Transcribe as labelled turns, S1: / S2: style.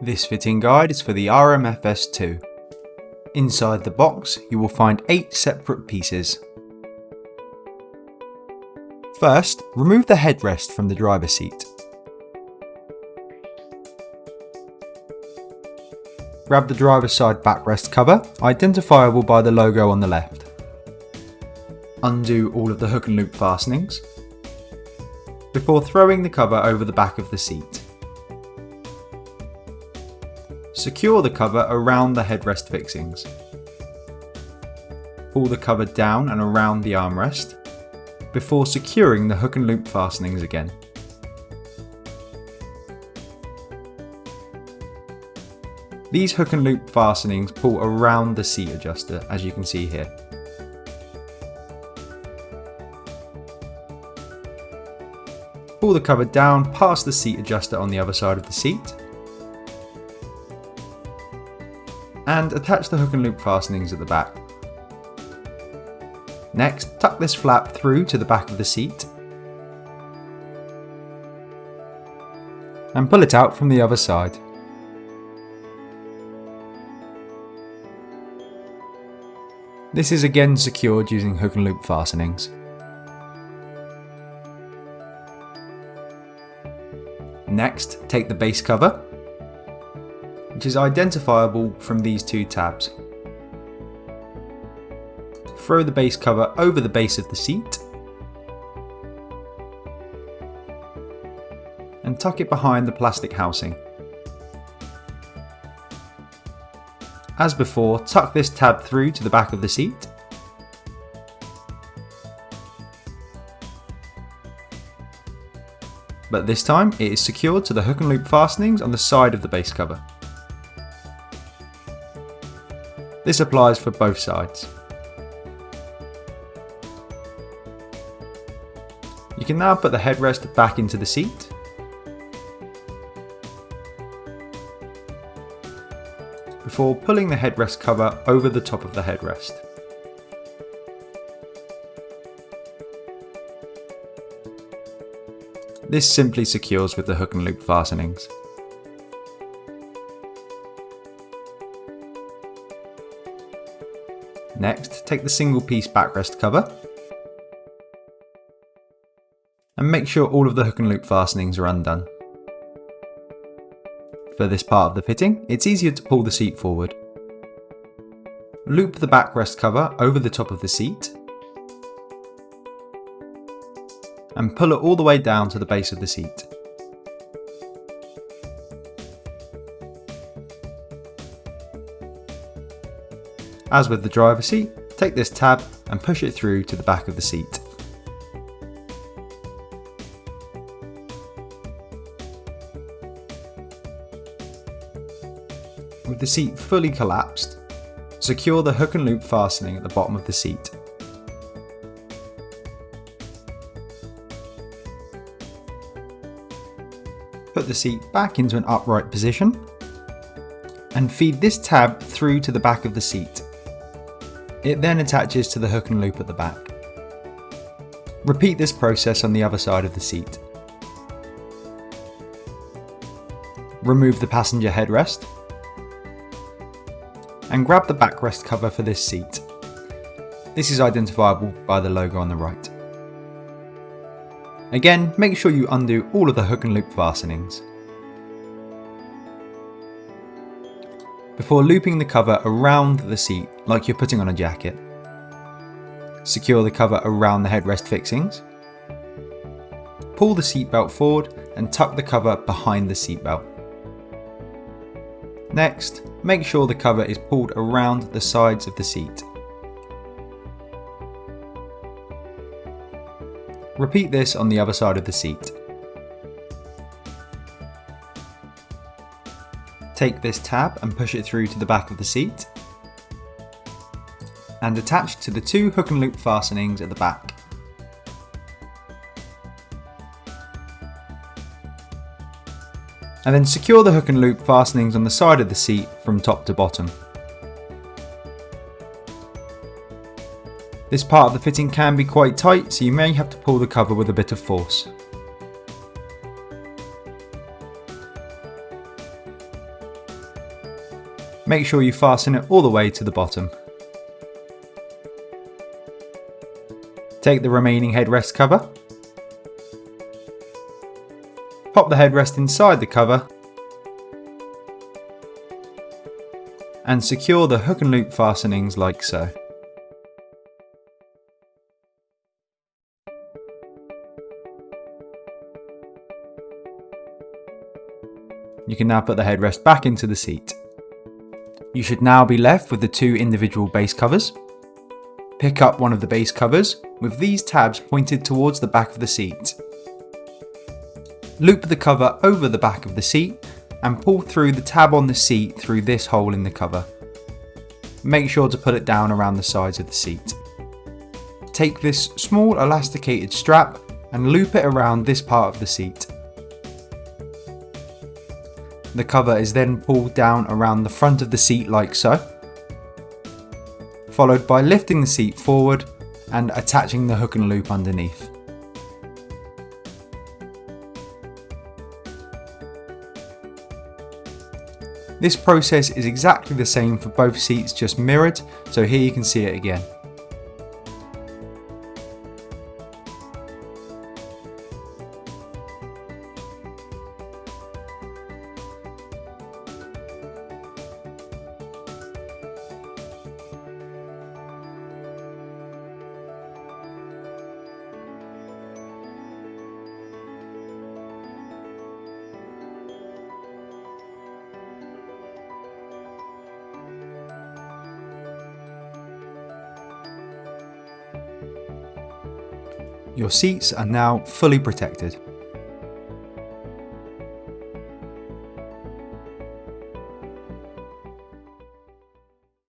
S1: This fitting guide is for the RMFS2. Inside the box you will find 8 separate pieces. First, remove the headrest from the driver's seat. Grab the driver's side backrest cover, identifiable by the logo on the left. Undo all of the hook and loop fastenings before throwing the cover over the back of the seat. Secure the cover around the headrest fixings. Pull the cover down and around the armrest before securing the hook and loop fastenings again. These hook and loop fastenings pull around the seat adjuster, as you can see here. Pull the cover down past the seat adjuster on the other side of the seat and attach the hook and loop fastenings at the back. Next, tuck this flap through to the back of the seat and pull it out from the other side. This is again secured using hook and loop fastenings. Next, take the base cover, which is identifiable from these 2 tabs. Throw the base cover over the base of the seat and tuck it behind the plastic housing. As before, tuck this tab through to the back of the seat but this time it is secured to the hook and loop fastenings on the side of the base cover. This applies for both sides. You can now put the headrest back into the seat before pulling the headrest cover over the top of the headrest. This simply secures with the hook and loop fastenings. Next, take the single piece backrest cover and make sure all of the hook and loop fastenings are undone. For this part of the fitting, it's easier to pull the seat forward. Loop the backrest cover over the top of the seat and pull it all the way down to the base of the seat. As with the driver's seat, take this tab and push it through to the back of the seat. With the seat fully collapsed, secure the hook and loop fastening at the bottom of the seat. Put the seat back into an upright position and feed this tab through to the back of the seat. It then attaches to the hook and loop at the back. Repeat this process on the other side of the seat. Remove the passenger headrest and grab the backrest cover for this seat. This is identifiable by the logo on the right. Again, make sure you undo all of the hook and loop fastenings. Before looping the cover around the seat like you're putting on a jacket, secure the cover around the headrest fixings. Pull the seatbelt forward and tuck the cover behind the seatbelt. Next, make sure the cover is pulled around the sides of the seat. Repeat this on the other side of the seat. Take this tab and push it through to the back of the seat and attach to the 2 hook and loop fastenings at the back. And then secure the hook and loop fastenings on the side of the seat from top to bottom. This part of the fitting can be quite tight, so you may have to pull the cover with a bit of force. Make sure you fasten it all the way to the bottom. Take the remaining headrest cover, pop the headrest inside the cover, and secure the hook and loop fastenings like so. You can now put the headrest back into the seat. You should now be left with the two individual base covers. Pick up one of the base covers with these tabs pointed towards the back of the seat. Loop the cover over the back of the seat and pull through the tab on the seat through this hole in the cover. Make sure to put it down around the sides of the seat. Take this small elasticated strap and loop it around this part of the seat. The cover is then pulled down around the front of the seat like so, followed by lifting the seat forward and attaching the hook and loop underneath. This process is exactly the same for both seats, just mirrored, so here you can see it again. Your seats are now fully protected.